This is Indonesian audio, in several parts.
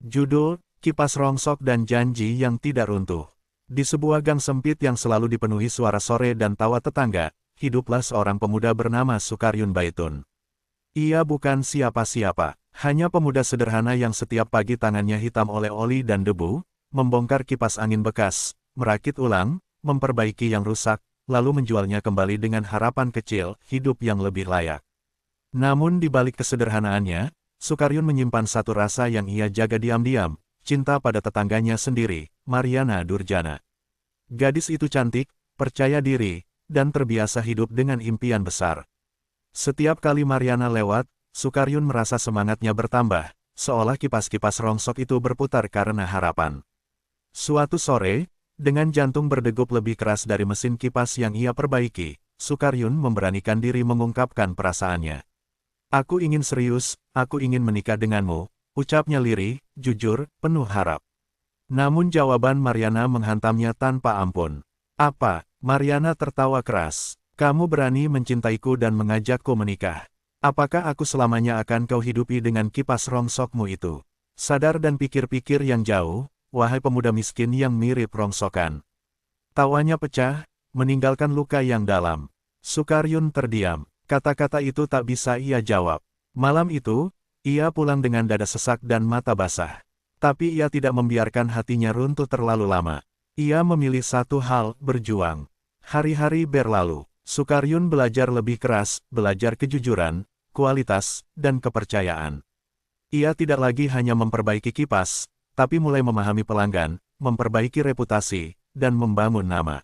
Judul, Kipas Rongsok dan Janji yang Tidak Runtuh. Di sebuah gang sempit yang selalu dipenuhi suara sore dan tawa tetangga, hiduplah seorang pemuda bernama Sukaryun Baitun. Ia bukan siapa-siapa, hanya pemuda sederhana yang setiap pagi tangannya hitam oleh oli dan debu, membongkar kipas angin bekas, merakit ulang, memperbaiki yang rusak, lalu menjualnya kembali dengan harapan kecil, hidup yang lebih layak. Namun di balik kesederhanaannya, Sukaryun menyimpan satu rasa yang ia jaga diam-diam, cinta pada tetangganya sendiri, Mariana Durjana. Gadis itu cantik, percaya diri, dan terbiasa hidup dengan impian besar. Setiap kali Mariana lewat, Sukaryun merasa semangatnya bertambah, seolah kipas-kipas rongsok itu berputar karena harapan. Suatu sore, dengan jantung berdegup lebih keras dari mesin kipas yang ia perbaiki, Sukaryun memberanikan diri mengungkapkan perasaannya. "Aku ingin serius, aku ingin menikah denganmu," ucapnya lirih, jujur, penuh harap. Namun jawaban Mariana menghantamnya tanpa ampun. "Apa?" Mariana tertawa keras. "Kamu berani mencintaiku dan mengajakku menikah. Apakah aku selamanya akan kau hidupi dengan kipas rongsokmu itu? Sadar dan pikir-pikir yang jauh, wahai pemuda miskin yang mirip rongsokan." Tawanya pecah, meninggalkan luka yang dalam. Sukaryun terdiam. Kata-kata itu tak bisa ia jawab. Malam itu, ia pulang dengan dada sesak dan mata basah. Tapi ia tidak membiarkan hatinya runtuh terlalu lama. Ia memilih satu hal, berjuang. Hari-hari berlalu. Sukaryun belajar lebih keras, belajar kejujuran, kualitas, dan kepercayaan. Ia tidak lagi hanya memperbaiki kipas, tapi mulai memahami pelanggan, memperbaiki reputasi, dan membangun nama.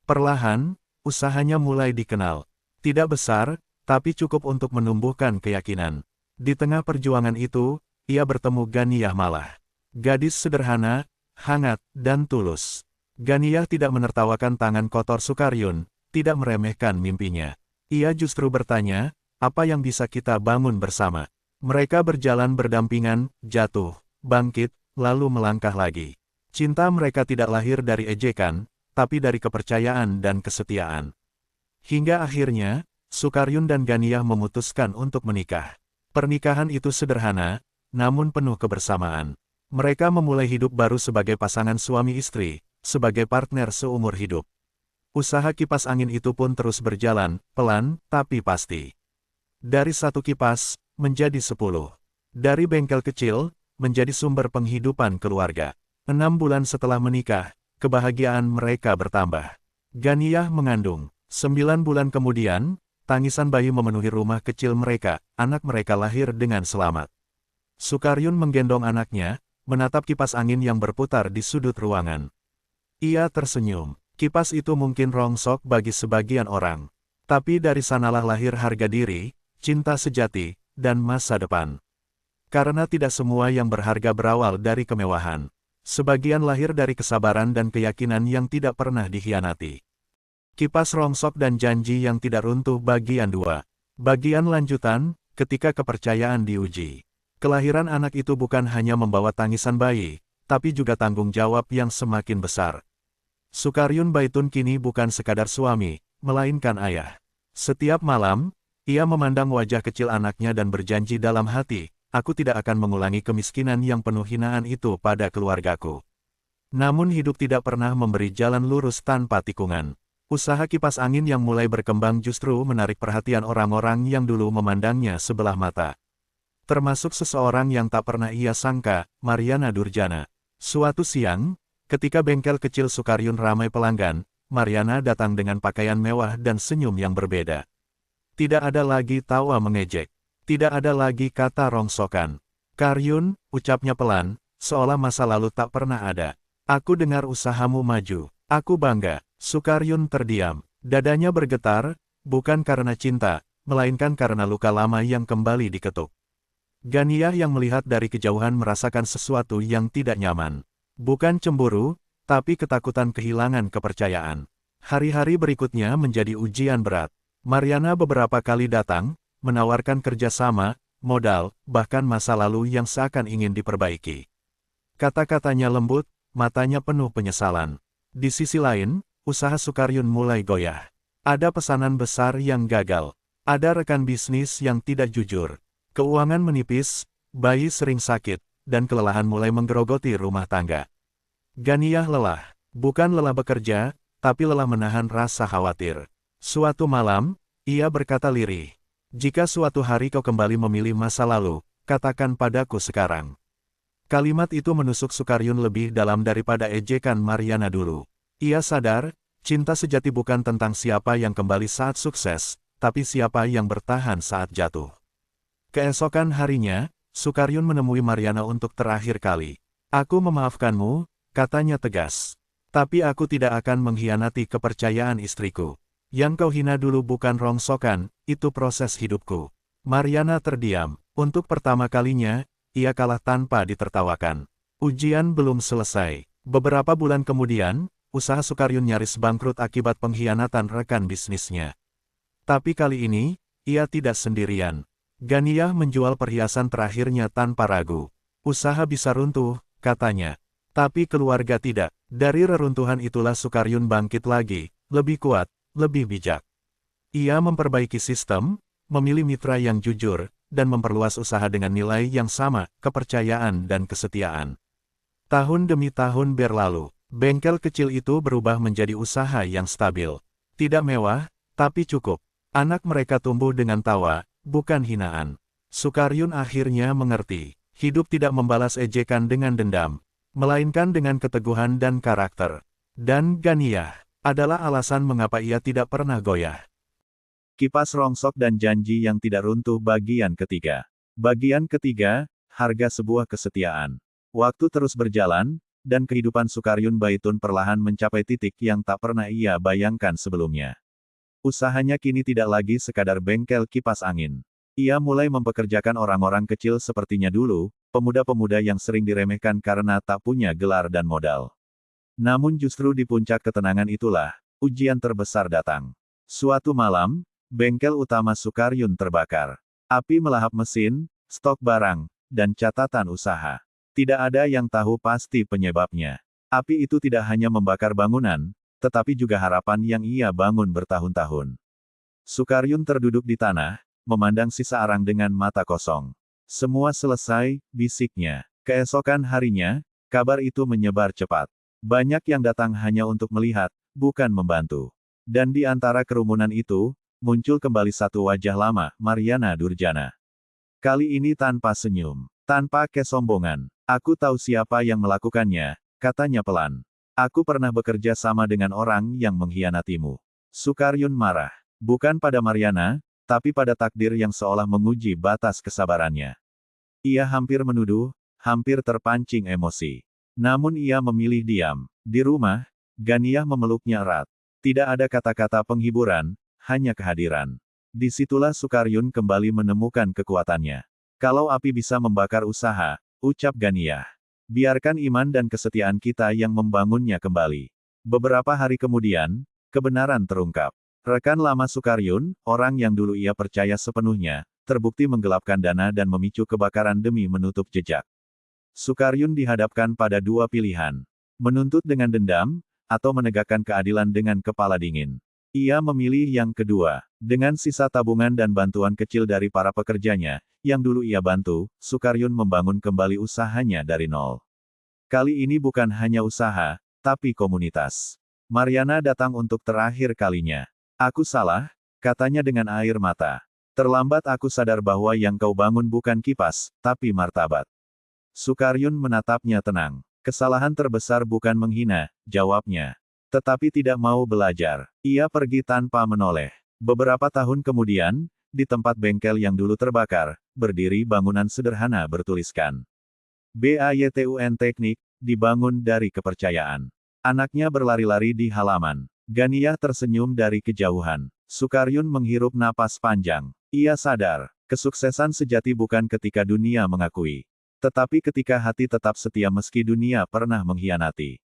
Perlahan, usahanya mulai dikenal. Tidak besar, tapi cukup untuk menumbuhkan keyakinan. Di tengah perjuangan itu, ia bertemu Ganiyah Malah. Gadis sederhana, hangat, dan tulus. Ganiyah tidak menertawakan tangan kotor Sukaryun, tidak meremehkan mimpinya. Ia justru bertanya, "Apa yang bisa kita bangun bersama?" Mereka berjalan berdampingan, jatuh, bangkit, lalu melangkah lagi. Cinta mereka tidak lahir dari ejekan, tapi dari kepercayaan dan kesetiaan. Hingga akhirnya, Sukaryun dan Ganiyah memutuskan untuk menikah. Pernikahan itu sederhana, namun penuh kebersamaan. Mereka memulai hidup baru sebagai pasangan suami istri, sebagai partner seumur hidup. Usaha kipas angin itu pun terus berjalan, pelan, tapi pasti. Dari satu kipas, menjadi 10. Dari bengkel kecil, menjadi sumber penghidupan keluarga. 6 bulan setelah menikah, kebahagiaan mereka bertambah. Ganiyah mengandung. 9 bulan kemudian, tangisan bayi memenuhi rumah kecil mereka, anak mereka lahir dengan selamat. Sukaryun menggendong anaknya, menatap kipas angin yang berputar di sudut ruangan. Ia tersenyum. Kipas itu mungkin rongsok bagi sebagian orang. Tapi dari sanalah lahir harga diri, cinta sejati, dan masa depan. Karena tidak semua yang berharga berawal dari kemewahan. Sebagian lahir dari kesabaran dan keyakinan yang tidak pernah dikhianati. Kipas Rongsok dan Janji yang Tidak Runtuh bagian 2. Bagian lanjutan, ketika kepercayaan diuji. Kelahiran anak itu bukan hanya membawa tangisan bayi, tapi juga tanggung jawab yang semakin besar. Sukaryun Baitun kini bukan sekadar suami, melainkan ayah. Setiap malam, ia memandang wajah kecil anaknya dan berjanji dalam hati, "Aku tidak akan mengulangi kemiskinan yang penuh hinaan itu pada keluargaku." Namun hidup tidak pernah memberi jalan lurus tanpa tikungan. Usaha kipas angin yang mulai berkembang justru menarik perhatian orang-orang yang dulu memandangnya sebelah mata. Termasuk seseorang yang tak pernah ia sangka, Mariana Durjana. Suatu siang, ketika bengkel kecil Sukaryun ramai pelanggan, Mariana datang dengan pakaian mewah dan senyum yang berbeda. Tidak ada lagi tawa mengejek. Tidak ada lagi kata rongsokan. "Karyun," ucapnya pelan, seolah masa lalu tak pernah ada. "Aku dengar usahamu maju. Aku bangga." Sukaryun terdiam. Dadanya bergetar, bukan karena cinta, melainkan karena luka lama yang kembali diketuk. Ganiyah yang melihat dari kejauhan merasakan sesuatu yang tidak nyaman. Bukan cemburu, tapi ketakutan kehilangan kepercayaan. Hari-hari berikutnya menjadi ujian berat. Mariana beberapa kali datang, menawarkan kerjasama, modal, bahkan masa lalu yang seakan ingin diperbaiki. Kata-katanya lembut, matanya penuh penyesalan. Di sisi lain, usaha Sukaryun mulai goyah. Ada pesanan besar yang gagal. Ada rekan bisnis yang tidak jujur. Keuangan menipis, bayi sering sakit, dan kelelahan mulai menggerogoti rumah tangga. Ganiyah lelah, bukan lelah bekerja, tapi lelah menahan rasa khawatir. Suatu malam, ia berkata lirih, "Jika suatu hari kau kembali memilih masa lalu, katakan padaku sekarang." Kalimat itu menusuk Sukaryun lebih dalam daripada ejekan Mariana dulu. Ia sadar, cinta sejati bukan tentang siapa yang kembali saat sukses, tapi siapa yang bertahan saat jatuh. Keesokan harinya, Sukaryun menemui Mariana untuk terakhir kali. "Aku memaafkanmu," katanya tegas. "Tapi aku tidak akan mengkhianati kepercayaan istriku. Yang kau hina dulu bukan rongsokan, itu proses hidupku." Mariana terdiam. Untuk pertama kalinya, ia kalah tanpa ditertawakan. Ujian belum selesai. Beberapa bulan kemudian, usaha Sukaryun nyaris bangkrut akibat pengkhianatan rekan bisnisnya. Tapi kali ini, ia tidak sendirian. Ganiyah menjual perhiasan terakhirnya tanpa ragu. "Usaha bisa runtuh," katanya. "Tapi keluarga tidak." Dari reruntuhan itulah Sukaryun bangkit lagi, lebih kuat, lebih bijak. Ia memperbaiki sistem, memilih mitra yang jujur, dan memperluas usaha dengan nilai yang sama, kepercayaan dan kesetiaan. Tahun demi tahun berlalu, bengkel kecil itu berubah menjadi usaha yang stabil. Tidak mewah, tapi cukup. Anak mereka tumbuh dengan tawa, bukan hinaan. Sukaryun akhirnya mengerti, hidup tidak membalas ejekan dengan dendam, melainkan dengan keteguhan dan karakter. Dan Ganiyah adalah alasan mengapa ia tidak pernah goyah. Kipas rongsok dan janji yang tidak runtuh bagian ketiga. Bagian ketiga, harga sebuah kesetiaan. Waktu terus berjalan, dan kehidupan Sukaryun Baitun perlahan mencapai titik yang tak pernah ia bayangkan sebelumnya. Usahanya kini tidak lagi sekadar bengkel kipas angin. Ia mulai mempekerjakan orang-orang kecil sepertinya dulu, pemuda-pemuda yang sering diremehkan karena tak punya gelar dan modal. Namun justru di puncak ketenangan itulah, ujian terbesar datang. Suatu malam, bengkel utama Sukaryun terbakar. Api melahap mesin, stok barang, dan catatan usaha. Tidak ada yang tahu pasti penyebabnya. Api itu tidak hanya membakar bangunan, tetapi juga harapan yang ia bangun bertahun-tahun. Sukaryun terduduk di tanah, memandang sisa arang dengan mata kosong. "Semua selesai," bisiknya. Keesokan harinya, kabar itu menyebar cepat. Banyak yang datang hanya untuk melihat, bukan membantu. Dan di antara kerumunan itu, muncul kembali satu wajah lama, Mariana Durjana. Kali ini tanpa senyum, tanpa kesombongan. "Aku tahu siapa yang melakukannya," katanya pelan. "Aku pernah bekerja sama dengan orang yang mengkhianatimu." Sukaryun marah. Bukan pada Mariana, tapi pada takdir yang seolah menguji batas kesabarannya. Ia hampir menuduh, hampir terpancing emosi. Namun ia memilih diam. Di rumah, Ganiyah memeluknya erat. Tidak ada kata-kata penghiburan, hanya kehadiran. Disitulah Sukaryun kembali menemukan kekuatannya. "Kalau api bisa membakar usaha," ucap Ganiyah, "biarkan iman dan kesetiaan kita yang membangunnya kembali." Beberapa hari kemudian, kebenaran terungkap. Rekan lama Sukaryun, orang yang dulu ia percaya sepenuhnya, terbukti menggelapkan dana dan memicu kebakaran demi menutup jejak. Sukaryun dihadapkan pada dua pilihan. Menuntut dengan dendam, atau menegakkan keadilan dengan kepala dingin. Ia memilih yang kedua. Dengan sisa tabungan dan bantuan kecil dari para pekerjanya, yang dulu ia bantu, Sukaryun membangun kembali usahanya dari nol. Kali ini bukan hanya usaha, tapi komunitas. Mariana datang untuk terakhir kalinya. "Aku salah," katanya dengan air mata. "Terlambat aku sadar bahwa yang kau bangun bukan kipas, tapi martabat." Sukaryun menatapnya tenang. "Kesalahan terbesar bukan menghina," jawabnya. "Tetapi tidak mau belajar." Ia pergi tanpa menoleh. Beberapa tahun kemudian, di tempat bengkel yang dulu terbakar, berdiri bangunan sederhana bertuliskan BAYTUN Teknik, dibangun dari kepercayaan. Anaknya berlari-lari di halaman. Ganiyah tersenyum dari kejauhan. Sukaryun menghirup napas panjang. Ia sadar, kesuksesan sejati bukan ketika dunia mengakui, tetapi ketika hati tetap setia meski dunia pernah mengkhianati.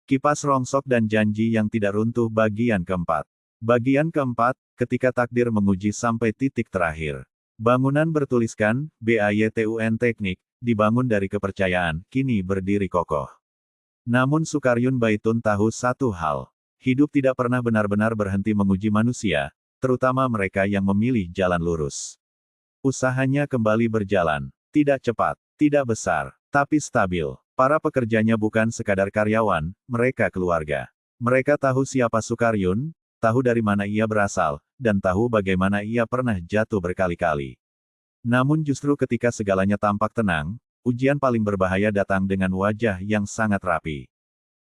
Kipas rongsok dan janji yang tidak runtuh bagian keempat. Bagian keempat, ketika takdir menguji sampai titik terakhir. Bangunan bertuliskan, BAYTUN Teknik, dibangun dari kepercayaan, kini berdiri kokoh. Namun Sukaryun Baitun tahu satu hal. Hidup tidak pernah benar-benar berhenti menguji manusia, terutama mereka yang memilih jalan lurus. Usahanya kembali berjalan. Tidak cepat, tidak besar, Tapi stabil. Para pekerjanya bukan sekadar karyawan, mereka keluarga. Mereka tahu siapa Sukaryun, tahu dari mana ia berasal, dan tahu bagaimana ia pernah jatuh berkali-kali. Namun justru ketika segalanya tampak tenang, ujian paling berbahaya datang dengan wajah yang sangat rapi.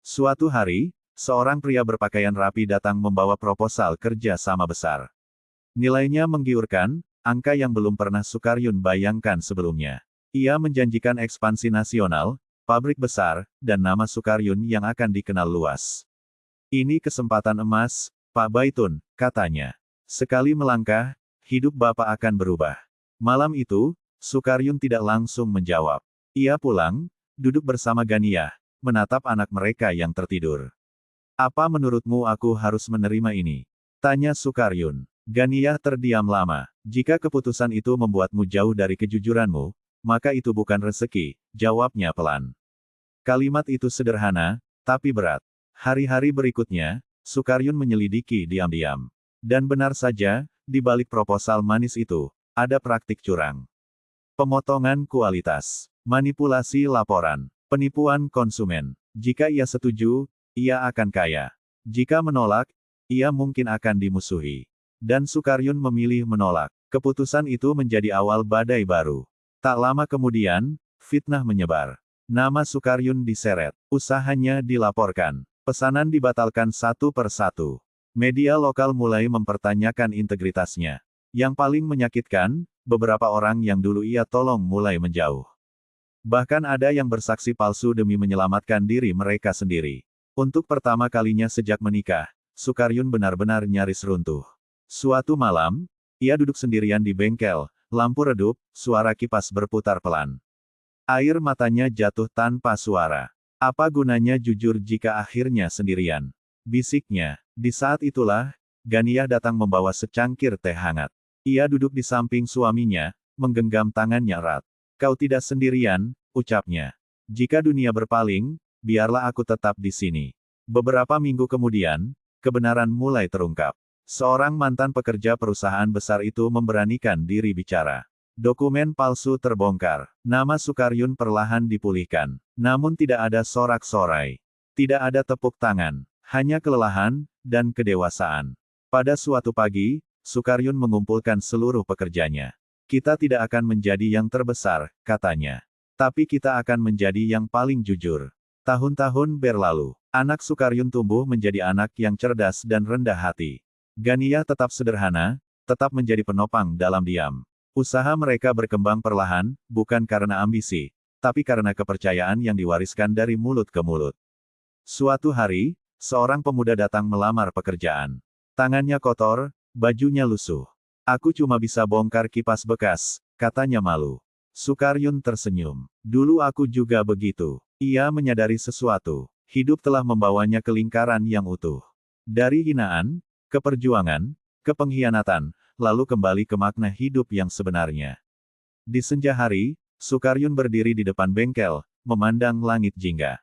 Suatu hari, seorang pria berpakaian rapi datang membawa proposal kerja sama besar. Nilainya menggiurkan, angka yang belum pernah Sukaryun bayangkan sebelumnya. Ia menjanjikan ekspansi nasional, pabrik besar, dan nama Sukaryun yang akan dikenal luas. Ini kesempatan emas, Pak Baitun, katanya. Sekali melangkah, hidup Bapak akan berubah. Malam itu, Sukaryun tidak langsung menjawab. Ia pulang, duduk bersama Ganiyah, menatap anak mereka yang tertidur. Apa menurutmu aku harus menerima ini? Tanya Sukaryun. Ganiyah terdiam lama. Jika keputusan itu membuatmu jauh dari kejujuranmu, maka itu bukan rezeki, jawabnya pelan. Kalimat itu sederhana, tapi berat. Hari-hari berikutnya, Sukaryun menyelidiki diam-diam. Dan benar saja, di balik proposal manis itu, ada praktik curang. Pemotongan kualitas, manipulasi laporan, penipuan konsumen. Jika ia setuju, ia akan kaya. Jika menolak, ia mungkin akan dimusuhi. Dan Sukaryun memilih menolak. Keputusan itu menjadi awal badai baru. Tak lama kemudian, fitnah menyebar. Nama Sukaryun diseret, usahanya dilaporkan, pesanan dibatalkan satu per satu. Media lokal mulai mempertanyakan integritasnya. Yang paling menyakitkan, beberapa orang yang dulu ia tolong mulai menjauh. Bahkan ada yang bersaksi palsu demi menyelamatkan diri mereka sendiri. Untuk pertama kalinya sejak menikah, Sukaryun benar-benar nyaris runtuh. Suatu malam, ia duduk sendirian di bengkel, lampu redup, suara kipas berputar pelan. Air matanya jatuh tanpa suara. Apa gunanya jujur jika akhirnya sendirian? Bisiknya. Di saat itulah, Ganiyah datang membawa secangkir teh hangat. Ia duduk di samping suaminya, menggenggam tangannya erat. Kau tidak sendirian, ucapnya. Jika dunia berpaling, biarlah aku tetap di sini. Beberapa minggu kemudian, kebenaran mulai terungkap. Seorang mantan pekerja perusahaan besar itu memberanikan diri bicara. Dokumen palsu terbongkar. Nama Sukaryun perlahan dipulihkan. Namun tidak ada sorak-sorai. Tidak ada tepuk tangan. Hanya kelelahan, dan kedewasaan. Pada suatu pagi, Sukaryun mengumpulkan seluruh pekerjanya. Kita tidak akan menjadi yang terbesar, katanya. Tapi kita akan menjadi yang paling jujur. Tahun-tahun berlalu. Anak Sukaryun tumbuh menjadi anak yang cerdas dan rendah hati. Ganiyah tetap sederhana, tetap menjadi penopang dalam diam. Usaha mereka berkembang perlahan, bukan karena ambisi, tapi karena kepercayaan yang diwariskan dari mulut ke mulut. Suatu hari, seorang pemuda datang melamar pekerjaan. Tangannya kotor, bajunya lusuh. Aku cuma bisa bongkar kipas bekas, katanya malu. Sukaryun tersenyum. Dulu aku juga begitu. Ia menyadari sesuatu. Hidup telah membawanya ke lingkaran yang utuh. Dari hinaan, ke perjuangan, ke pengkhianatan, lalu kembali ke makna hidup yang sebenarnya. Di senja hari, Sukaryun berdiri di depan bengkel, memandang langit jingga.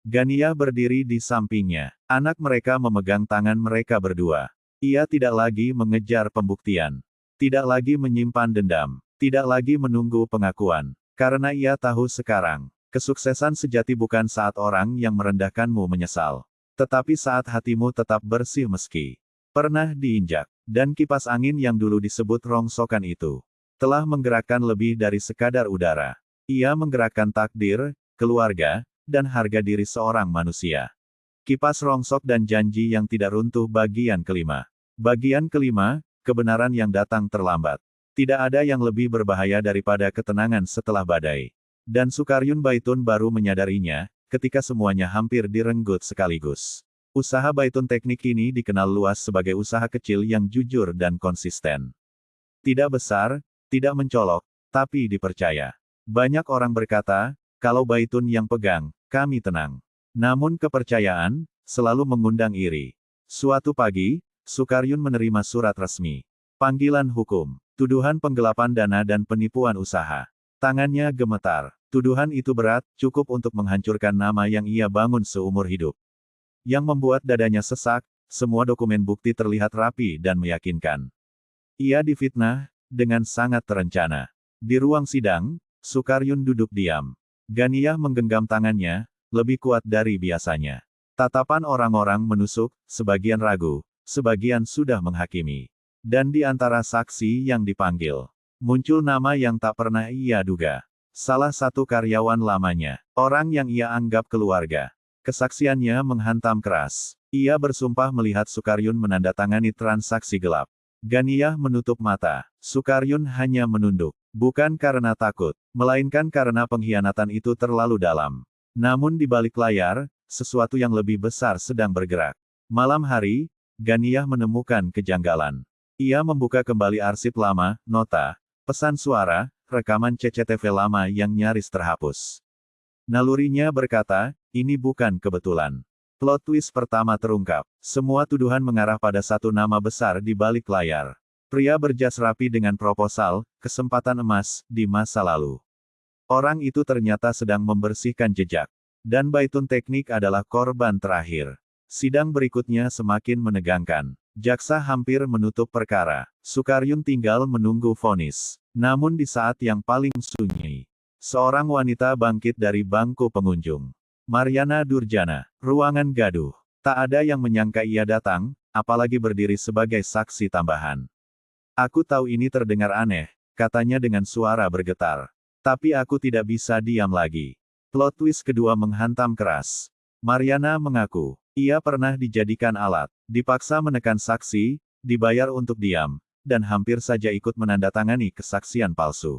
Ganiyah berdiri di sampingnya. Anak mereka memegang tangan mereka berdua. Ia tidak lagi mengejar pembuktian. Tidak lagi menyimpan dendam. Tidak lagi menunggu pengakuan. Karena ia tahu sekarang, kesuksesan sejati bukan saat orang yang merendahkanmu menyesal. Tetapi saat hatimu tetap bersih meski pernah diinjak. Dan kipas angin yang dulu disebut rongsokan itu telah menggerakkan lebih dari sekadar udara. Ia menggerakkan takdir, keluarga, dan harga diri seorang manusia. Kipas rongsok dan janji yang tidak runtuh bagian kelima. Bagian kelima, kebenaran yang datang terlambat. Tidak ada yang lebih berbahaya daripada ketenangan setelah badai. Dan Sukaryun Baitun baru menyadarinya, ketika semuanya hampir direnggut sekaligus. Usaha Baitun Teknik ini dikenal luas sebagai usaha kecil yang jujur dan konsisten. Tidak besar, tidak mencolok, tapi dipercaya. Banyak orang berkata, kalau Baitun yang pegang, kami tenang. Namun kepercayaan, selalu mengundang iri. Suatu pagi, Sukaryun menerima surat resmi. Panggilan hukum, tuduhan penggelapan dana dan penipuan usaha. Tangannya gemetar. Tuduhan itu berat, cukup untuk menghancurkan nama yang ia bangun seumur hidup. Yang membuat dadanya sesak, semua dokumen bukti terlihat rapi dan meyakinkan. Ia difitnah, dengan sangat terencana. Di ruang sidang, Sukaryun duduk diam. Ganiyah menggenggam tangannya, lebih kuat dari biasanya. Tatapan orang-orang menusuk, sebagian ragu, sebagian sudah menghakimi. Dan di antara saksi yang dipanggil, muncul nama yang tak pernah ia duga. Salah satu karyawan lamanya, orang yang ia anggap keluarga. Kesaksiannya menghantam keras. Ia bersumpah melihat Sukaryun menandatangani transaksi gelap. Ganiyah menutup mata. Sukaryun hanya menunduk. Bukan karena takut, melainkan karena pengkhianatan itu terlalu dalam. Namun di balik layar, sesuatu yang lebih besar sedang bergerak. Malam hari, Ganiyah menemukan kejanggalan. Ia membuka kembali arsip lama, nota, pesan suara, rekaman CCTV lama yang nyaris terhapus. Nalurinya berkata, ini bukan kebetulan. Plot twist pertama terungkap. Semua tuduhan mengarah pada satu nama besar di balik layar. Pria berjas rapi dengan proposal, kesempatan emas, di masa lalu. Orang itu ternyata sedang membersihkan jejak. Dan Baitun Teknik adalah korban terakhir. Sidang berikutnya semakin menegangkan. Jaksa hampir menutup perkara. Sukaryun tinggal menunggu vonis. Namun di saat yang paling sunyi, seorang wanita bangkit dari bangku pengunjung. Mariana Durjana, ruangan gaduh. Tak ada yang menyangka ia datang, apalagi berdiri sebagai saksi tambahan. Aku tahu ini terdengar aneh, katanya dengan suara bergetar. Tapi aku tidak bisa diam lagi. Plot twist kedua menghantam keras. Mariana mengaku, ia pernah dijadikan alat, dipaksa menekan saksi, dibayar untuk diam, dan hampir saja ikut menandatangani kesaksian palsu.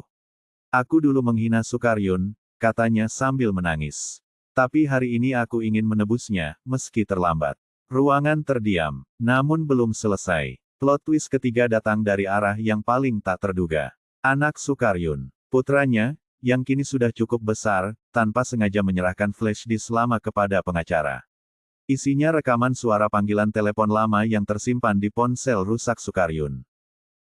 Aku dulu menghina Sukaryun, katanya sambil menangis. Tapi hari ini aku ingin menebusnya, meski terlambat. Ruangan terdiam, namun belum selesai. Plot twist ketiga datang dari arah yang paling tak terduga. Anak Sukaryun, putranya, yang kini sudah cukup besar, tanpa sengaja menyerahkan flash disk lama kepada pengacara. Isinya rekaman suara panggilan telepon lama yang tersimpan di ponsel rusak Sukaryun.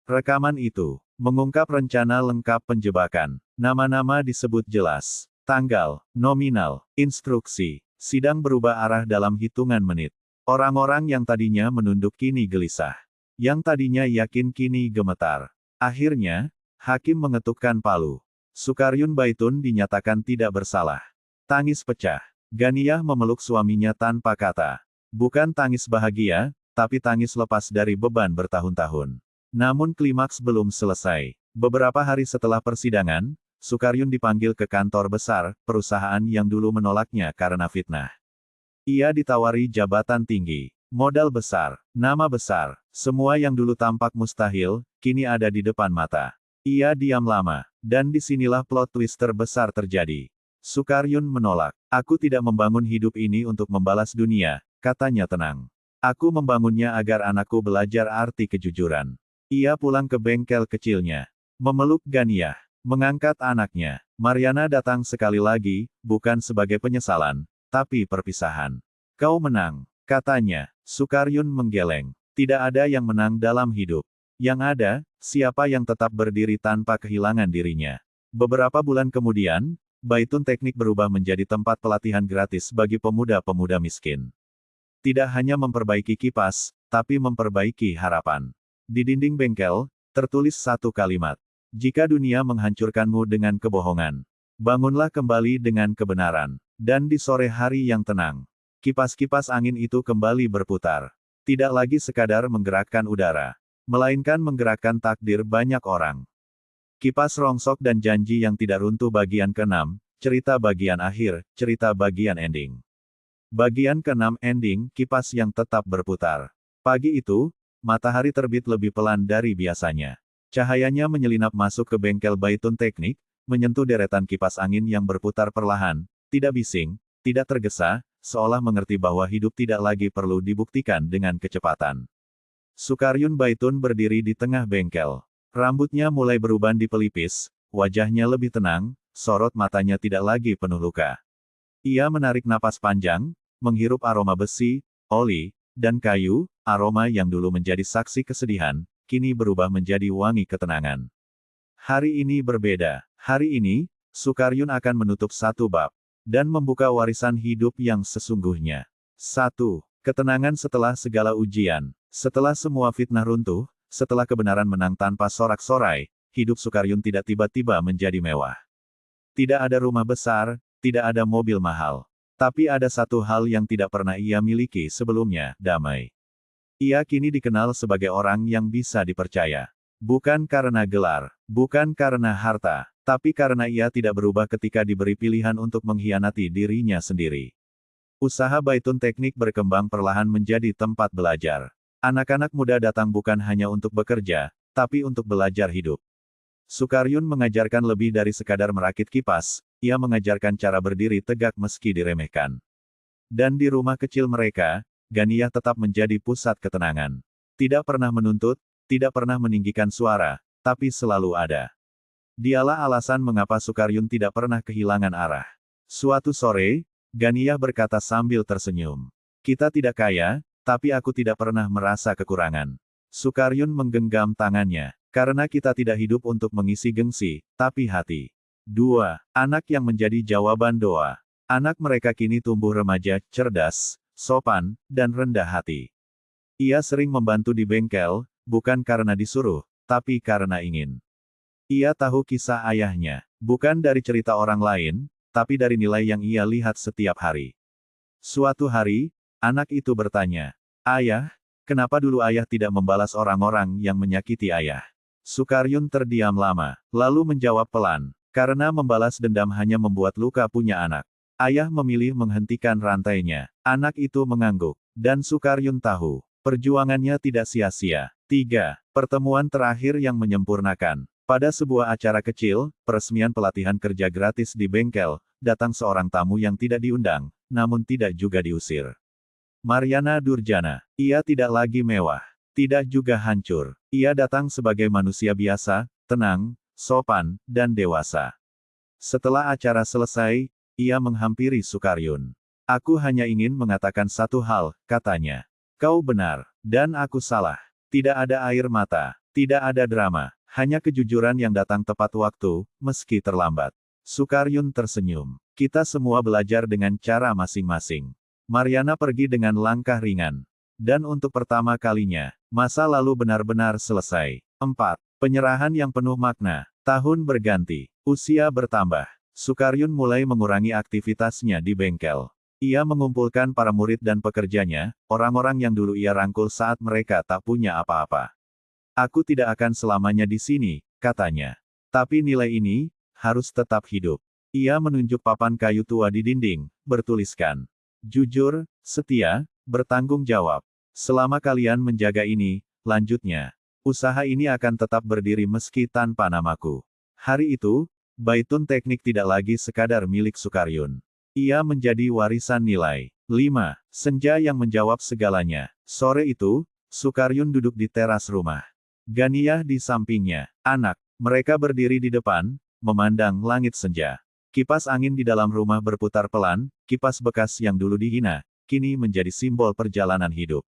Rekaman itu mengungkap rencana lengkap penjebakan. Nama-nama disebut jelas, tanggal, nominal, instruksi. Sidang berubah arah dalam hitungan menit. Orang-orang yang tadinya menunduk kini gelisah. Yang tadinya yakin kini gemetar. Akhirnya, hakim mengetukkan palu. Sukaryun Baitun dinyatakan tidak bersalah. Tangis pecah. Ganiyah memeluk suaminya tanpa kata. Bukan tangis bahagia, tapi tangis lepas dari beban bertahun-tahun. Namun klimaks belum selesai. Beberapa hari setelah persidangan, Sukaryun dipanggil ke kantor besar, perusahaan yang dulu menolaknya karena fitnah. Ia ditawari jabatan tinggi. Modal besar, nama besar, semua yang dulu tampak mustahil, kini ada di depan mata. Ia diam lama, dan disinilah plot twist terbesar terjadi. Sukaryun menolak. Aku tidak membangun hidup ini untuk membalas dunia, katanya tenang. Aku membangunnya agar anakku belajar arti kejujuran. Ia pulang ke bengkel kecilnya. Memeluk Ganiyah. Mengangkat anaknya. Mariana datang sekali lagi, bukan sebagai penyesalan, tapi perpisahan. Kau menang, katanya. Sukaryun menggeleng. Tidak ada yang menang dalam hidup. Yang ada, siapa yang tetap berdiri tanpa kehilangan dirinya. Beberapa bulan kemudian, Baitun Teknik berubah menjadi tempat pelatihan gratis bagi pemuda-pemuda miskin. Tidak hanya memperbaiki kipas, tapi memperbaiki harapan. Di dinding bengkel, tertulis satu kalimat. Jika dunia menghancurkanmu dengan kebohongan, bangunlah kembali dengan kebenaran. Dan di sore hari yang tenang, kipas-kipas angin itu kembali berputar. Tidak lagi sekadar menggerakkan udara, melainkan menggerakkan takdir banyak orang. Kipas rongsok dan janji yang tidak runtuh bagian ke-6, cerita bagian akhir, cerita bagian ending. Bagian ke-6 ending, kipas yang tetap berputar. Pagi itu, matahari terbit lebih pelan dari biasanya. Cahayanya menyelinap masuk ke bengkel Baitun Teknik, menyentuh deretan kipas angin yang berputar perlahan, tidak bising, tidak tergesa, seolah mengerti bahwa hidup tidak lagi perlu dibuktikan dengan kecepatan. Sukaryun Baitun berdiri di tengah bengkel. Rambutnya mulai beruban di pelipis, wajahnya lebih tenang, sorot matanya tidak lagi penuh luka. Ia menarik napas panjang, menghirup aroma besi, oli, dan kayu, aroma yang dulu menjadi saksi kesedihan, kini berubah menjadi wangi ketenangan. Hari ini berbeda. Hari ini, Sukaryun akan menutup satu bab. Dan membuka warisan hidup yang sesungguhnya. 1. Ketenangan setelah segala ujian. Setelah semua fitnah runtuh, setelah kebenaran menang tanpa sorak-sorai, hidup Sukaryun tidak tiba-tiba menjadi mewah. Tidak ada rumah besar, tidak ada mobil mahal. Tapi ada satu hal yang tidak pernah ia miliki sebelumnya, damai. Ia kini dikenal sebagai orang yang bisa dipercaya. Bukan karena gelar, bukan karena harta, tapi karena ia tidak berubah ketika diberi pilihan untuk mengkhianati dirinya sendiri. Usaha Baitun Teknik berkembang perlahan menjadi tempat belajar. Anak-anak muda datang bukan hanya untuk bekerja, tapi untuk belajar hidup. Sukaryun mengajarkan lebih dari sekadar merakit kipas, ia mengajarkan cara berdiri tegak meski diremehkan. Dan di rumah kecil mereka, Ganiyah tetap menjadi pusat ketenangan. Tidak pernah menuntut, tidak pernah meninggikan suara, tapi selalu ada. Dialah alasan mengapa Sukaryun tidak pernah kehilangan arah. Suatu sore, Ganiyah berkata sambil tersenyum. Kita tidak kaya, tapi aku tidak pernah merasa kekurangan. Sukaryun menggenggam tangannya. Karena kita tidak hidup untuk mengisi gengsi, tapi hati. 2. Anak yang menjadi jawaban doa. Anak mereka kini tumbuh remaja, cerdas, sopan, dan rendah hati. Ia sering membantu di bengkel, bukan karena disuruh, tapi karena ingin. Ia tahu kisah ayahnya, bukan dari cerita orang lain, tapi dari nilai yang ia lihat setiap hari. Suatu hari, anak itu bertanya, "Ayah, kenapa dulu ayah tidak membalas orang-orang yang menyakiti ayah?" Sukaryun terdiam lama, lalu menjawab pelan, "Karena membalas dendam hanya membuat luka punya anak. Ayah memilih menghentikan rantainya." Anak itu mengangguk, dan Sukaryun tahu, perjuangannya tidak sia-sia. 3. Pertemuan terakhir yang menyempurnakan. Pada sebuah acara kecil, peresmian pelatihan kerja gratis di bengkel, datang seorang tamu yang tidak diundang, namun tidak juga diusir. Mariana Durjana. Ia tidak lagi mewah. Tidak juga hancur. Ia datang sebagai manusia biasa, tenang, sopan, dan dewasa. Setelah acara selesai, ia menghampiri Sukaryun. "Aku hanya ingin mengatakan satu hal," katanya. "Kau benar, dan aku salah. Tidak ada air mata, tidak ada drama, hanya kejujuran yang datang tepat waktu, meski terlambat." Sukaryun tersenyum. "Kita semua belajar dengan cara masing-masing." Mariana pergi dengan langkah ringan. Dan untuk pertama kalinya, masa lalu benar-benar selesai. 4. Penyerahan yang penuh makna. Tahun berganti. Usia bertambah. Sukaryun mulai mengurangi aktivitasnya di bengkel. Ia mengumpulkan para murid dan pekerjanya, orang-orang yang dulu ia rangkul saat mereka tak punya apa-apa. "Aku tidak akan selamanya di sini," katanya. "Tapi nilai ini, harus tetap hidup." Ia menunjuk papan kayu tua di dinding, bertuliskan, "Jujur, setia, bertanggung jawab. Selama kalian menjaga ini," lanjutnya, "usaha ini akan tetap berdiri meski tanpa namaku." Hari itu, Baitun Teknik tidak lagi sekadar milik Sukaryun. Ia menjadi warisan nilai. 5. Senja yang menjawab segalanya. Sore itu, Sukaryun duduk di teras rumah. Ganiyah di sampingnya. Anak, mereka berdiri di depan, memandang langit senja. Kipas angin di dalam rumah berputar pelan, kipas bekas yang dulu dihina, kini menjadi simbol perjalanan hidup.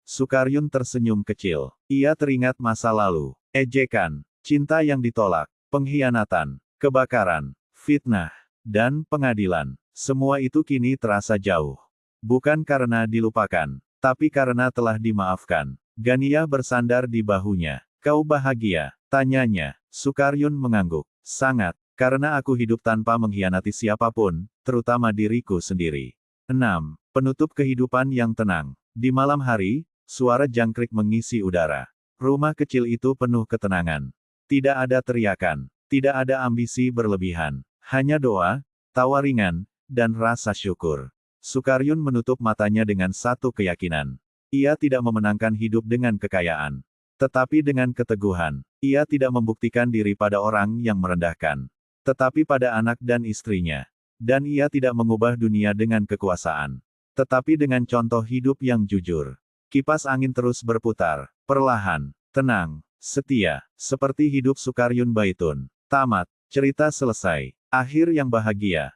Sukaryun tersenyum kecil. Ia teringat masa lalu. Ejekan, cinta yang ditolak, pengkhianatan, kebakaran, fitnah, dan pengadilan. Semua itu kini terasa jauh. Bukan karena dilupakan, tapi karena telah dimaafkan. Ganiyah bersandar di bahunya. "Kau bahagia?" tanyanya. Sukaryun mengangguk. "Sangat, karena aku hidup tanpa mengkhianati siapapun, terutama diriku sendiri." 6. Penutup kehidupan yang tenang. Di malam hari, suara jangkrik mengisi udara. Rumah kecil itu penuh ketenangan. Tidak ada teriakan, tidak ada ambisi berlebihan. Hanya doa, tawa ringan, dan rasa syukur. Sukaryun menutup matanya dengan satu keyakinan. Ia tidak memenangkan hidup dengan kekayaan, tetapi dengan keteguhan. Ia tidak membuktikan diri pada orang yang merendahkan, tetapi pada anak dan istrinya. Dan ia tidak mengubah dunia dengan kekuasaan, tetapi dengan contoh hidup yang jujur. Kipas angin terus berputar, perlahan, tenang, setia, seperti hidup Sukaryun Baitun. Tamat. Cerita selesai. Akhir yang bahagia.